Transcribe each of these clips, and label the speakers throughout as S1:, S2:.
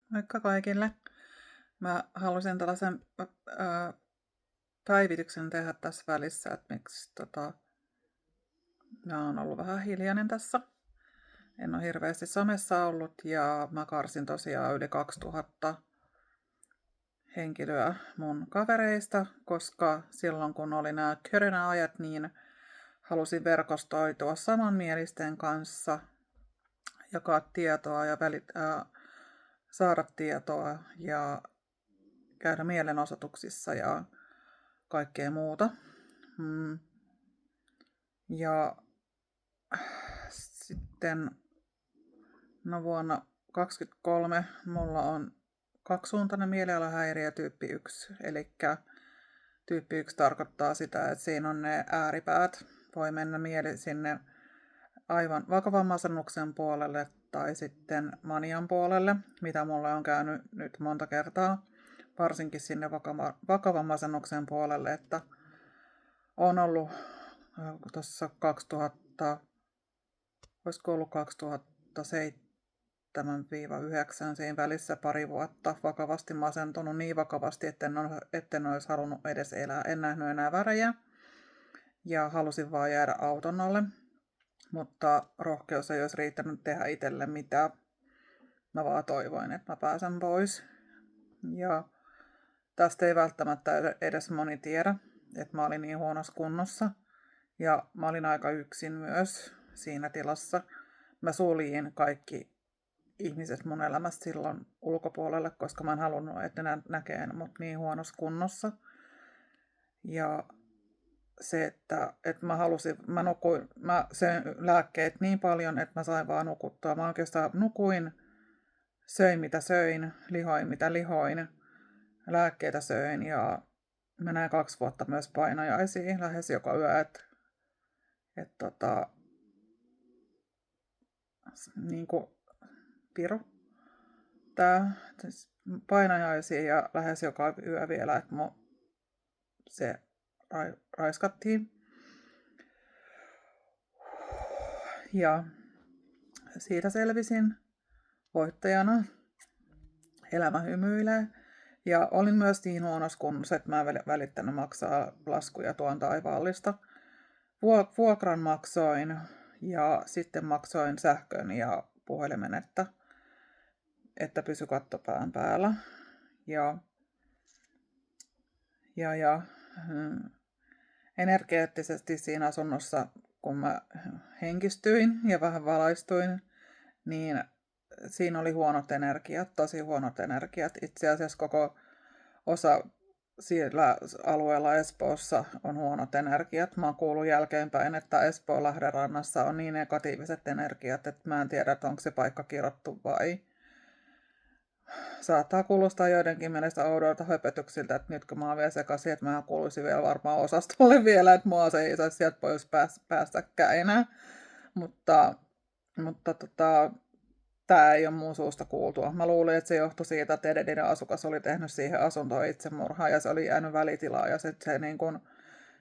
S1: Moikka kaikille. Mä halusin tällaisen päivityksen tehdä tässä välissä, että miksi mä oon ollut vähän hiljainen tässä. En ole hirveästi somessa ollut ja mä karsin tosiaan yli 2000 henkilöä mun kavereista, koska silloin kun oli nämä korona-ajat, niin halusin verkostoitua samanmielisten kanssa, jakaa tietoa ja saada tietoa ja käydä mielenosoituksissa ja kaikkea muuta. Ja sitten vuonna 2023 mulla on kaksisuuntainen mielialahäiriö tyyppi 1. Eli tyyppi 1 tarkoittaa sitä, että siinä on ne ääripäät. Voi mennä mieli sinne aivan vakavan masennuksen puolelle tai sitten manian puolelle, mitä mulle on käynyt nyt monta kertaa. Varsinkin sinne vakavan masennuksen puolelle, että on ollut tuossa olisiko ollut 2007-2009 siinä välissä pari vuotta vakavasti masentunut niin vakavasti, etten olisi halunnut edes elää. En nähnyt enää värejä ja halusin vaan jäädä auton alle, mutta rohkeus ei olisi riittänyt tehdä itselle mitään. Mä vaan toivoin, että mä pääsen pois. Ja tästä ei välttämättä edes moni tiedä, että mä olin niin huonossa kunnossa. Ja mä olin aika yksin myös siinä tilassa. Mä suljin kaikki ihmiset mun elämästä silloin ulkopuolelle, koska mä en halunnut, että ne näkee mut niin huonossa kunnossa. Ja se, että mä söin lääkkeet niin paljon, että mä sain vaan nukuttua. Mä oikeastaan nukuin, söin mitä söin, lihoin mitä lihoin, lääkkeitä söin ja mä näin 2 vuotta myös painajaisia lähes joka yö, niinku piru tää painajaisia ja lähes joka yö vielä, että se raiskattiin. Ja siitä selvisin voittajana. Elämä hymyilee. Ja olin myös niin huonossa kunnossa, että mä en välittänyt maksaa laskuja tuon taivaallista. Vuokran maksoin ja sitten maksoin sähkön ja puhelimen, että pysy katto pään päällä. Ja energeettisesti siinä asunnossa, kun mä henkistyin ja vähän valaistuin, niin siinä oli huonot energiat, tosi huonot energiat. Itse asiassa koko osa siellä alueella Espoossa on huonot energiat. Mä oon kuullut jälkeenpäin, että Espoon Lahdenrannassa on niin negatiiviset energiat, että mä en tiedä, että onko se paikka kirottu vai. Saattaa kuulostaa joidenkin mielestä oudolta höpötyksiltä, että nyt kun mä oon vielä sekaisin, että mä kuuluisin vielä varmaan osastolle vielä, että mua se ei saisi sieltä pois päästäkään enää. Mutta tää ei ole mun suusta kuultua. Mä luulin, että se johtui siitä, että edellinen asukas oli tehnyt siihen asuntoon itsemurhaa ja se oli jäänyt välitilaa ja se niin kuin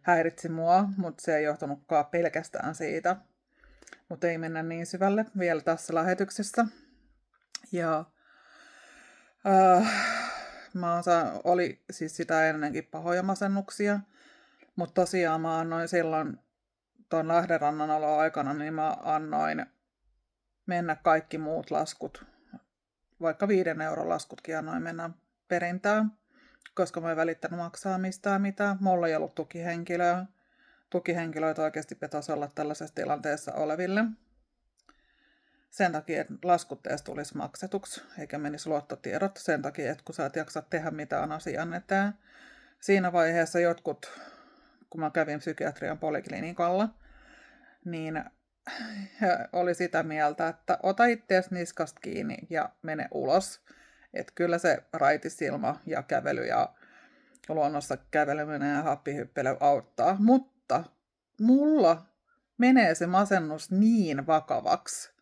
S1: häiritsi mua, mutta se ei johtunutkaan pelkästään siitä. Mutta ei mennä niin syvälle vielä tässä lähetyksessä. Ja oli siis sitä ennenkin pahoja masennuksia, mutta tosiaan mä annoin silloin tuon Lahdenrannan aikana, niin mä annoin mennä kaikki muut laskut, vaikka 5 euron laskutkin annoin mennä perintään, koska mä en välittänyt maksaa mistään mitään. Mulla ei ollut tukihenkilöä. Tukihenkilöitä oikeasti pitäisi olla tällaisessa tilanteessa oleville. Sen takia, että laskut edes tulisi maksetuksi, eikä menisi luottotiedot. Sen takia, että kun sä et jaksa tehdä mitään asian eteen. Siinä vaiheessa jotkut, kun mä kävin psykiatrian poliklinikalla, niin oli sitä mieltä, että ota itseäsi niskasta kiinni ja mene ulos. Että kyllä se raitisilma ja kävely ja luonnossa käveleminen ja happihyppely auttaa. Mutta mulla menee se masennus niin vakavaksi,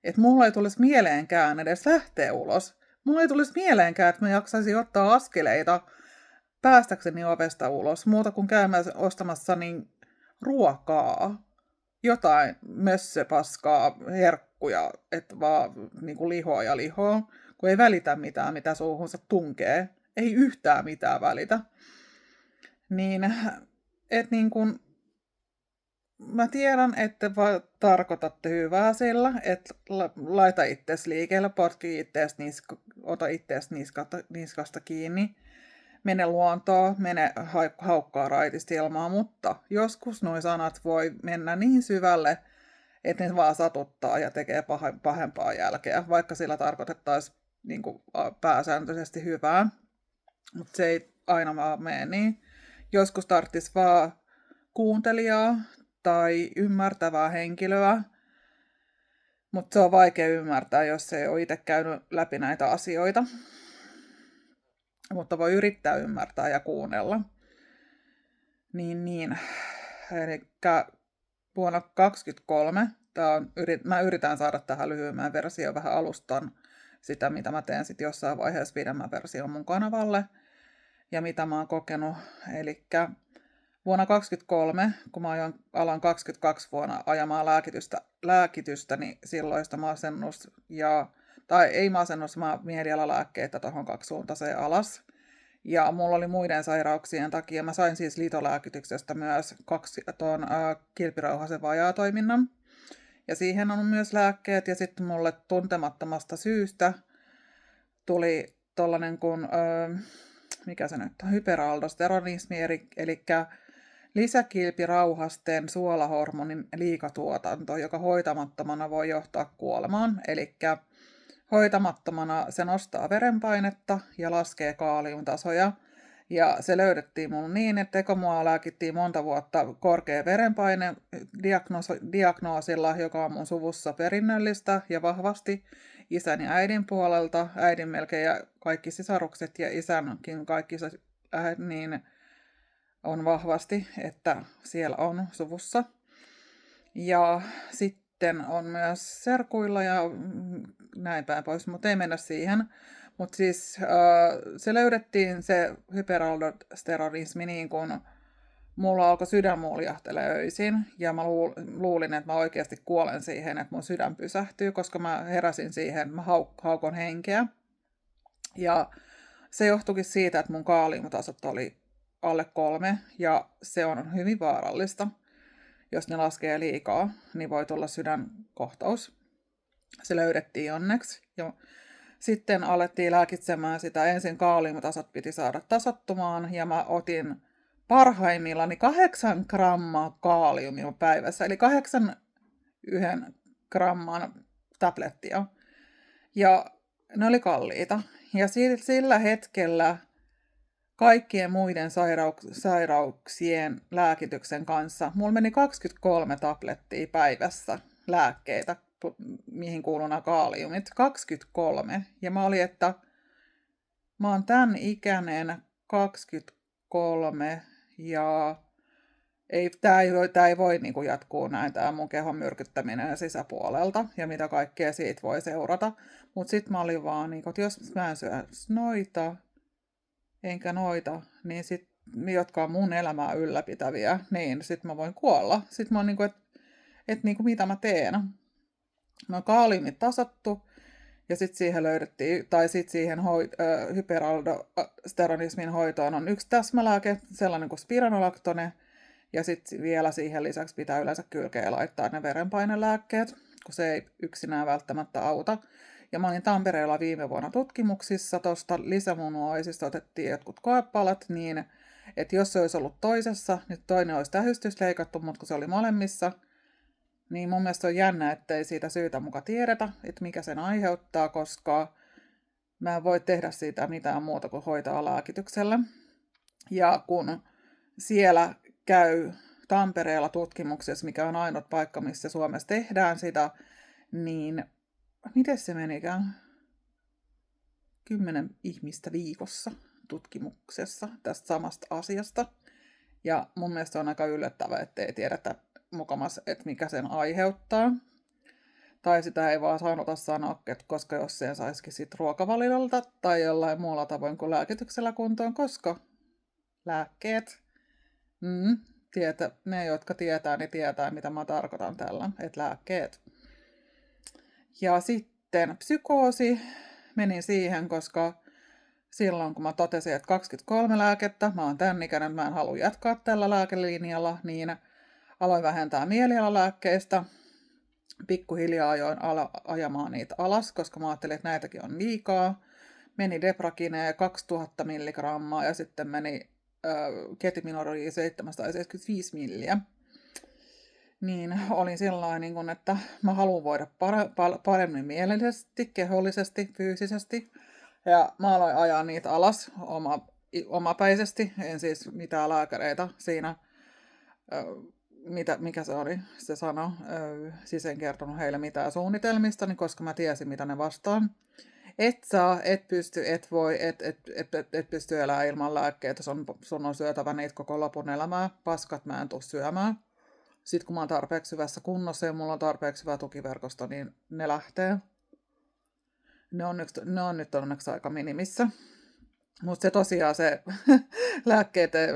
S1: että mulla ei tulisi mieleenkään edes lähteä ulos. Mulla ei tulisi mieleenkään, että mä jaksaisin ottaa askeleita päästäkseni ovesta ulos, muuta kuin käymään ostamassa niin ruokaa. Jotain mössöpaskaa, herkkuja, että vaan niin kuin lihoa. kun ei välitä mitään, mitä suuhunsa tunkee. Ei yhtään mitään välitä. Niin, että niin kun, mä tiedän, että tarkoitatte hyvää sillä, että laita itseäsi liikkeelle, potki itseäsi, ota itseäsi niskasta kiinni, mene luontoon, mene haukkaa raitisti ilmaa, mutta joskus nuo sanat voi mennä niin syvälle, että ne vaan satuttaa ja tekee pahempaa jälkeä, vaikka sillä tarkoitettaisiin niin kuin pääsääntöisesti hyvää, mutta se ei aina vaan mene niin. Joskus tarvitsisi vaan kuuntelijaa tai ymmärtävää henkilöä, mutta se on vaikea ymmärtää, jos ei ole itse käynyt läpi näitä asioita. Mutta voi yrittää ymmärtää ja kuunnella. Niin. Eli vuonna 2023, mä yritän saada tähän lyhyemmän versioon, vähän alustan sitä, mitä mä teen sitten jossain vaiheessa pidemmän version mun kanavalle ja mitä mä oon kokenut. Eli vuonna 2023, kun mä alan 22 vuonna ajamaan lääkitystä, niin silloista masennus tai ei masennus, vaan mielialalääkkeitä tuohon kaksisuuntaiseen alas. Ja mulla oli muiden sairauksien takia, mä sain siis liitolääkityksestä myös kilpirauhasen vajaatoiminnan. Ja siihen on myös lääkkeet, ja sitten mulle tuntemattomasta syystä tuli tollanen kuin, mikä se nyt on, hyperaldosteronismi, eli lisäkilpirauhasten suolahormonin liikatuotanto, joka hoitamattomana voi johtaa kuolemaan. Eli hoitamattomana se nostaa verenpainetta ja laskee kaaliumtasoja. Ja se löydettiin mulle niin, että mua lääkittiin monta vuotta korkea verenpaine diagnoosilla, joka on mun suvussa perinnöllistä ja vahvasti isän ja äidin puolelta. Äidin melkein ja kaikki sisarukset ja isänkin kaikki niin on vahvasti, että siellä on suvussa. Ja sitten on myös serkuilla ja näin päin pois, mutta ei mennä siihen. Mutta siis se löydettiin se hyperaldosteronismi niin kun mulla alkoi sydän muljahtele öisin. Ja mä luulin, että mä oikeasti kuolen siihen, että mun sydän pysähtyy, koska mä heräsin siihen, mä haukon henkeä. Ja se johtuikin siitä, että mun kaaliumtasot oli alle 3 ja se on hyvin vaarallista. Jos ne laskee liikaa, niin voi tulla sydänkohtaus. Se löydettiin onneksi. Ja sitten alettiin lääkitsemään sitä. Ensin kaaliumtasot piti saada tasoittumaan ja mä otin parhaimmillani 8 grammaa kaaliumia päivässä. Eli 8 1 gramman tablettia. Ja ne oli kalliita. Ja sillä hetkellä kaikkien muiden sairauksien lääkityksen kanssa mulla meni 23 tablettia päivässä lääkkeitä, mihin kuuluu nämä kaaliumit. 23. Ja mä olin, että mä oon tämän ikäinen 23 ja tämä ei voi niin kuin jatkuu näin, tämä mun kehon myrkyttäminen sisäpuolelta ja mitä kaikkea siitä voi seurata. Mutta sitten mä olin vaan, niin kuin, että jos mä en syö noita, enkä noita, niin sit, jotka on mun elämää ylläpitäviä, niin sit mä voin kuolla. Sitten mä oon niinku, että niinku, mitä mä teen. Mä oon kaaliumit tasattu, ja sitten siihen löydettiin, tai sitten siihen hyperaldosteronismin hoitoon on yksi täsmälääke, sellainen kuin spironolaktone, ja sitten vielä siihen lisäksi pitää yleensä kylkeen laittaa ne verenpainelääkkeet, kun se ei yksinään välttämättä auta. Ja mä olin Tampereella viime vuonna tutkimuksissa, tuosta lisämunuaisista otettiin jotkut koepalat, niin että jos se olisi ollut toisessa, nyt toinen olisi tähystys leikattu, mutta kun se oli molemmissa, niin mun mielestä on jännä, ettei siitä syytä muka tiedetä, että mikä sen aiheuttaa, koska mä en voi tehdä siitä mitään muuta kuin hoitaa lääkityksellä. Ja kun siellä käy Tampereella tutkimuksessa, mikä on ainut paikka, missä Suomessa tehdään sitä, niin miten se menikään? 10 ihmistä viikossa tutkimuksessa tästä samasta asiasta. Ja mun mielestä on aika yllättävää, ettei tiedetä mukamas, että mikä sen aiheuttaa. Tai sitä ei vaan sanota sanoa, koska jos sen saisikin sit ruokavalilta tai jollain muulla tavoin kuin lääkityksellä kuntoon, koska lääkkeet, ne jotka tietää, niin tietää, mitä mä tarkoitan tällä, että lääkkeet. Ja sitten psykoosi, menin siihen, koska silloin kun mä totesin, että 23 lääkettä, mä oon tän ikäinen, mä en halua jatkaa tällä lääkelinjalla, niin aloin vähentää mielialalääkkeistä. Pikkuhiljaa ajoin ajamaan niitä alas, koska mä ajattelin, että näitäkin on liikaa. Meni Deprakineen 2000 milligrammaa ja sitten meni Ketiminoriin 775 milliä. Niin olin sellainen, että mä haluan voida paremmin mielellisesti, kehollisesti, fyysisesti. Ja mä aloin ajaa niitä alas omapäisesti, en siis mitään lääkäreitä siinä, mikä se oli se sana, siis en kertonut heille mitään suunnitelmista, niin koska mä tiesin mitä ne vastaan. Et saa, et pysty, et voi, et pysty elämään ilman lääkkeitä, sun on syötävä niitä koko lopun elämää, paskat mä en tuu syömään. Sitten kun mä oon tarpeeksi hyvässä kunnossa ja mulla on tarpeeksi hyvä tukiverkosto, niin ne lähtee. Ne on nyt onneksi aika minimissä. Mutta se tosiaan se lääkkeiden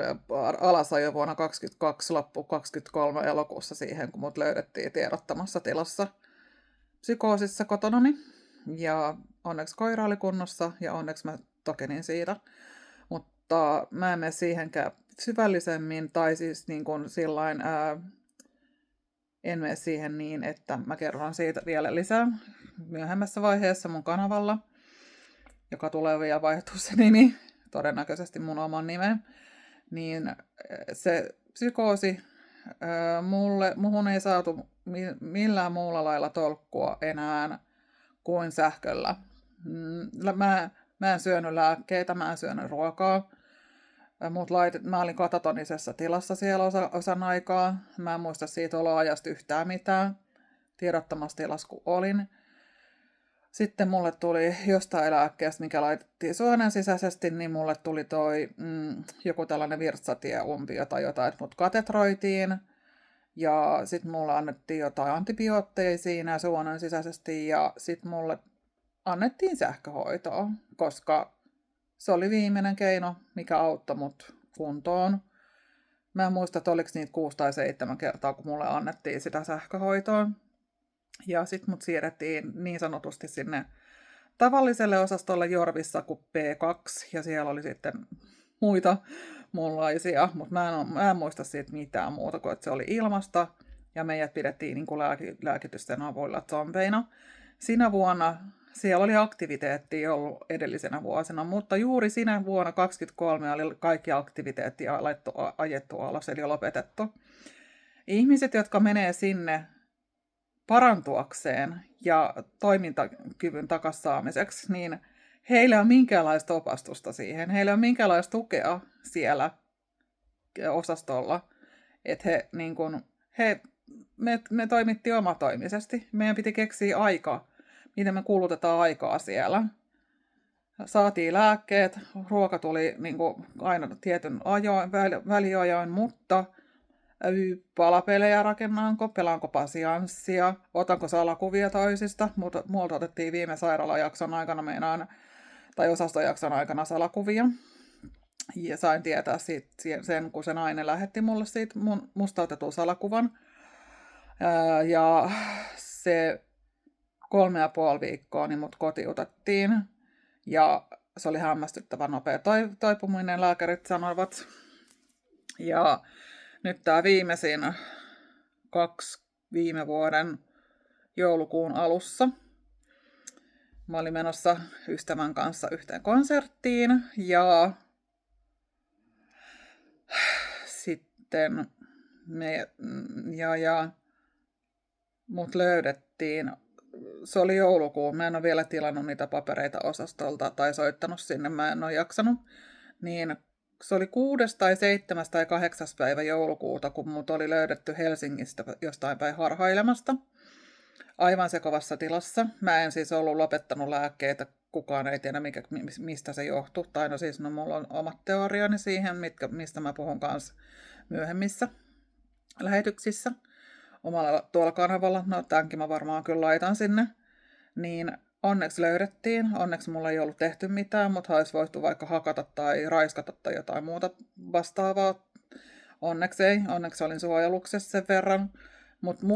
S1: alasajo vuonna 2022 loppu 2023 elokuussa siihen, kun mut löydettiin tiedottamassa tilassa psykoosissa kotonani. Ja onneksi koira oli kunnossa ja onneksi mä tokenin siitä. Mutta mä en mene siihenkään syvällisemmin tai siis niin kuin sillain, en mene siihen niin, että mä kerron siitä vielä lisää myöhemmässä vaiheessa mun kanavalla, joka tulee vielä vaihtuu se nimi, todennäköisesti mun oman nimen, niin se psykoosi, muhun ei saatu millään muulla lailla tolkkua enää kuin sähköllä. Mä en syönyt lääkkeitä, mä en syönyt ruokaa. Mä olin katatonisessa tilassa siellä osan aikaa. Mä en muista siitä oloajasta yhtään mitään. Tiedottomassa tilassa kun olin. Sitten mulle tuli jostain lääkkeestä, mikä laitettiin suonen sisäisesti, niin mulle tuli joku tällainen virtsatieumpi tai jotain, että mut katetroitiin. Ja sitten mulle annettiin jotain antibiootteja siinä suonen sisäisesti ja sitten mulle annettiin sähköhoitoa, koska se oli viimeinen keino, mikä auttoi mut kuntoon. Mä en muista, että oliko niitä 6 tai 7 kertaa, kun mulle annettiin sitä sähköhoitoa. Ja sitten mut siirrettiin niin sanotusti sinne tavalliselle osastolle Jorvissa kuin P2, ja siellä oli sitten muita muunlaisia, mutta mä en muista siitä mitään muuta kuin, että se oli ilmasta, ja meidät pidettiin niin kuin lääkitysten avuilla zombeina. Sinä vuonna siellä oli aktiviteettia ollut edellisenä vuosina, mutta juuri sinä vuonna 2023 oli kaikki aktiviteetti ajettu alas, eli lopetettu. Ihmiset, jotka menee sinne parantuakseen ja toimintakyvyn takaisin saamiseksi, niin heillä on minkäänlaista opastusta siihen. Heillä on minkäänlaista tukea siellä osastolla. Että me toimittiin omatoimisesti. Meidän piti keksiä aikaa, miten me kulutetaan aikaa siellä. Saatiin lääkkeet, ruoka tuli niin kuin aina tietyn väliajoin, mutta palapelejä rakennanko, pelaanko pasianssia, otanko salakuvia toisista. Muulta otettiin viime sairaalajakson aikana tai osastojakson aikana salakuvia. Ja sain tietää sen, kun se nainen lähetti mulle siitä musta otetun salakuvan. Ja se 3,5 viikkoa niin mut kotiutettiin. Ja se oli hämmästyttävän nopea toipuminen, lääkärit sanoivat. Ja nyt tämä viimeisin 2 viime vuoden joulukuun alussa. Mä olin menossa ystävän kanssa yhteen konserttiin ja sitten mut löydettiin. Se oli joulukuun. Mä en ole vielä tilannut niitä papereita osastolta tai soittanut sinne. Mä en ole jaksanut. Niin se oli 6. tai 7. tai 8. päivä joulukuuta, kun mut oli löydetty Helsingistä jostain päin harhailemasta. Aivan sekavassa tilassa. Mä en siis ollut lopettanut lääkkeitä. Kukaan ei tiedä, mistä se johtuu. Tai no siis mulla on omat teoriani siihen, mistä mä puhun kanssa myöhemmissä lähetyksissä. Omalla tuolla kanavalla. No tämänkin mä varmaan kyllä laitan sinne. Niin onneksi löydettiin. Onneksi mulla ei ollut tehty mitään, mutta olisi voitu vaikka hakata tai raiskata tai jotain muuta vastaavaa. Onneksi ei. Onneksi olin suojeluksessa sen verran. Mutta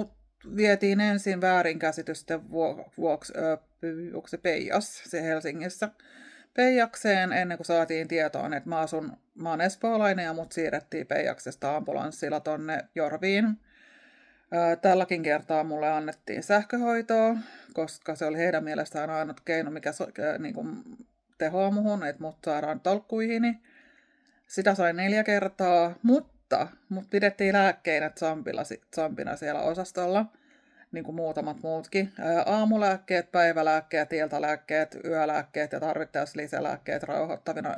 S1: vietiin ensin väärinkäsitysten vuoksi, onko se Peijas, se Helsingissä, Peijakseen, ennen kuin saatiin tietoon, että mä oon espoolainen ja mut siirrettiin Peijaksesta ambulanssilla tonne Jorviin. Tälläkin kertaa mulle annettiin sähköhoitoa, koska se oli heidän mielestään ainut keino, mikä niin kuin tehoa muhun, että mut saadaan tolkkuihini. Sitä sain 4 kertaa, mutta mut pidettiin lääkkeinä Zampina siellä osastolla, niin kuin muutamat muutkin. Aamulääkkeet, päivälääkkeet, iltalääkkeet, yölääkkeet ja tarvittaessa lisälääkkeet rauhoittavina.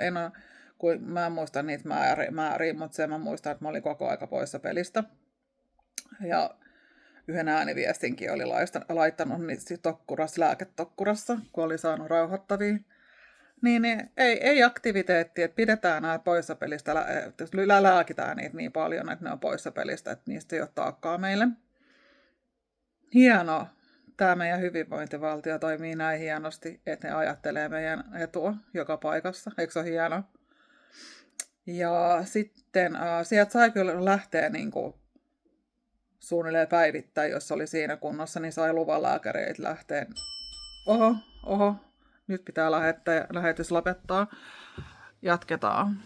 S1: Mä en muista niitä määriä, mutta sen mä muistan, että mä olin koko aika poissa pelistä. Ja yhden ääniviestinkin oli laittanut lääketokkurassa, kun oli saanut rauhoittavia. Niin ei aktiviteetti, että pidetään nämä poissa pelistä, lääkitään niitä niin paljon, että ne on poissa pelistä, että niistä ei ole taakkaa meille. Hienoa. Tämä meidän hyvinvointivaltio toimii näin hienosti, että ne ajattelee meidän etua joka paikassa. Eikö se ole hienoa? Ja sitten sieltä sai kyllä lähteä niin kuin suunnilleen päivittäin, jos oli siinä kunnossa, niin sai luvan lääkäreitä lähteä. Oho, nyt pitää lähetys lopettaa. Jatketaan.